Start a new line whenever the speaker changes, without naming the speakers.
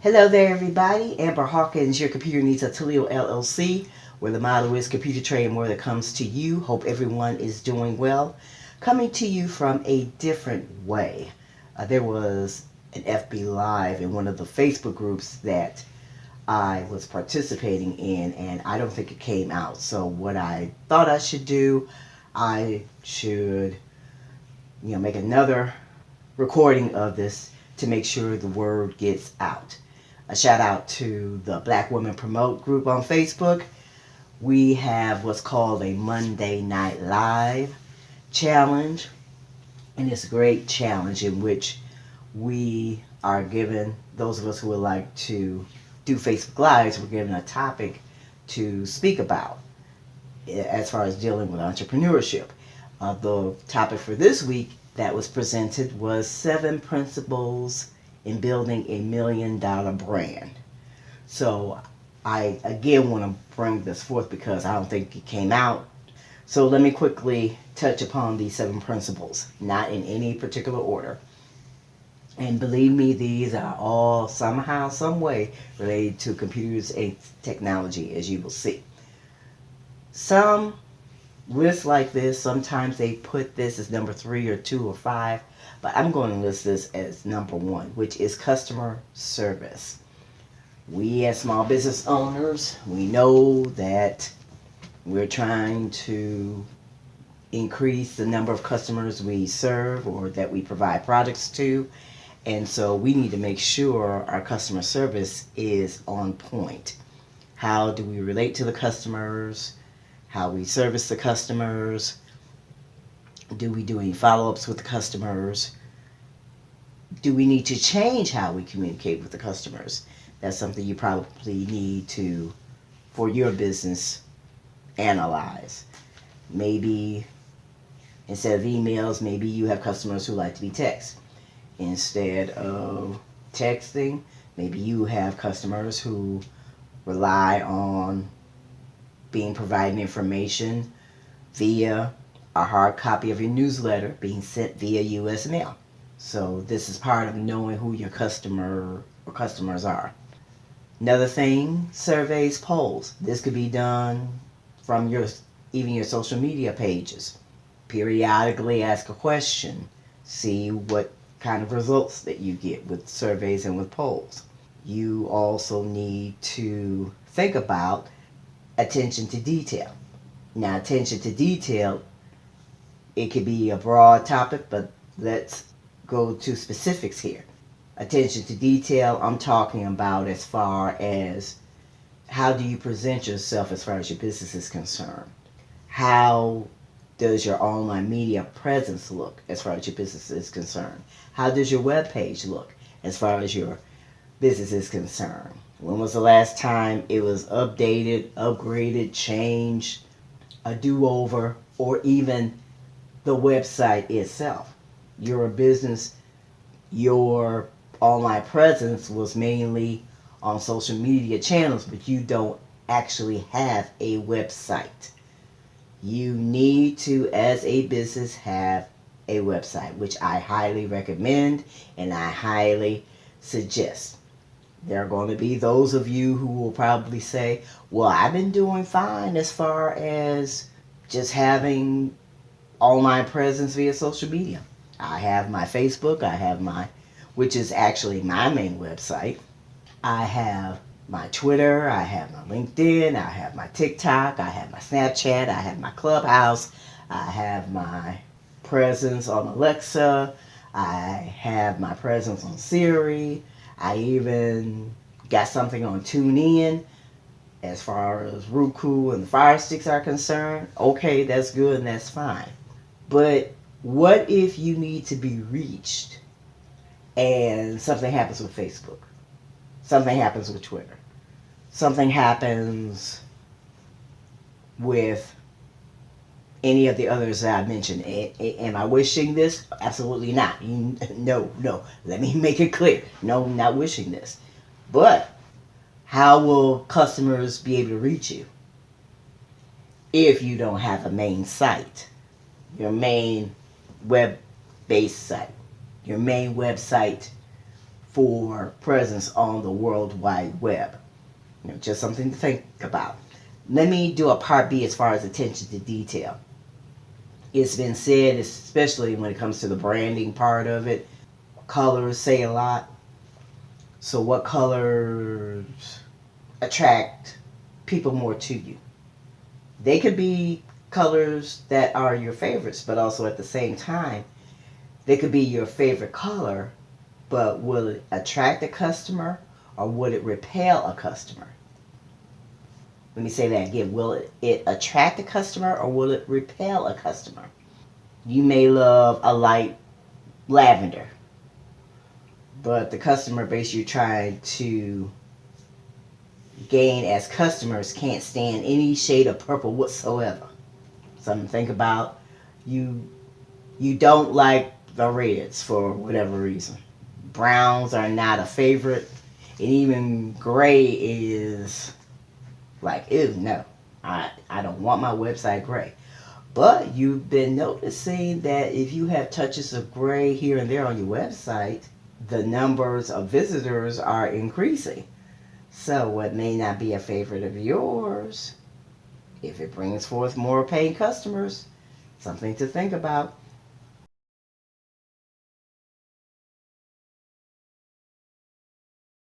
Hello there, everybody. Amber Hawkins, your computer needs a Toledo LLC, where the motto is computer trade more that comes to you. Hope everyone is doing well. Coming to you from a different way. There was an FB Live in one of the Facebook groups that I was participating in, and I don't think it came out. So what I thought I should do, I should, make another recording of this to make sure the word gets out. A shout out to the Black Women Promote group on Facebook. We have what's called a Monday Night Live challenge, and it's a great challenge in which we are given, those of us who would like to do Facebook Lives, we're given a topic to speak about as far as dealing with entrepreneurship. The topic for this week that was presented was 7 principles in building $1 million brand. So I again want to bring this forth because I don't think it came out. So let me quickly touch upon these 7 principles, not in any particular order. And believe me, these are all somehow, some way related to computers and technology, as you will see. Some lists like this, sometimes they put this as number 3 or 2 or 5, but I'm going to list this as number 1, which is customer service. We as small business owners, we know that we're trying to increase the number of customers we serve or that we provide products to, and so we need to make sure our customer service is on point. How do we relate to the customers? How we service the customers? Do we do any follow-ups with the customers? Do we need to change how we communicate with the customers? That's something you probably need to, for your business, analyze. Maybe instead of emails, maybe you have customers who like to be texted. Instead of texting, maybe you have customers who rely on being provided information via a hard copy of your newsletter being sent via U.S. mail. So this is part of knowing who your customer or customers are. Another thing, surveys, polls. This could be done from even your social media pages. Periodically ask a question. See what kind of results that you get with surveys and with polls. You also need to think about attention to detail. Now, attention to detail, it could be a broad topic, but let's go to specifics here. Attention to detail, I'm talking about as far as how do you present yourself as far as your business is concerned? How does your online media presence look as far as your business is concerned? How does your web page look as far as your business is concerned? When was the last time it was updated, upgraded, changed, a do-over, or even the website itself? Your business, your online presence was mainly on social media channels, but you don't actually have a website. You need to, as a business, have a website, which I highly recommend and I highly suggest. There are going to be those of you who will probably say, well, I've been doing fine as far as just having online presence via social media. I have my Facebook, which is actually my main website. I have my Twitter, I have my LinkedIn, I have my TikTok, I have my Snapchat, I have my Clubhouse, I have my presence on Alexa, I have my presence on Siri, I even got something on TuneIn as far as Roku and the Fire Sticks are concerned. Okay, that's good and that's fine. But what if you need to be reached and something happens with Facebook? Something happens with Twitter. Something happens with any of the others that I mentioned. Am I wishing this? Absolutely not. No. Let me make it clear. No, I'm not wishing this. But how will customers be able to reach you if you don't have a main site? Your main web-based site. Your main website for presence on the World Wide Web. Just something to think about. Let me do a part B as far as attention to detail. It's been said, especially when it comes to the branding part of it, colors say a lot. So what colors attract people more to you? They could be colors that are your favorites, but also at the same time, they could be your favorite color, but will it attract a customer or would it repel a customer? Let me say that again. Will it attract a customer or will it repel a customer? You may love a light lavender, but the customer base you're trying to gain as customers can't stand any shade of purple whatsoever. Something to think about. You don't like the reds for whatever reason. Browns are not a favorite, and even gray is like, ew, no. I don't want my website gray. But you've been noticing that if you have touches of gray here and there on your website, the numbers of visitors are increasing. So what may not be a favorite of yours, if it brings forth more paying customers, something to think about.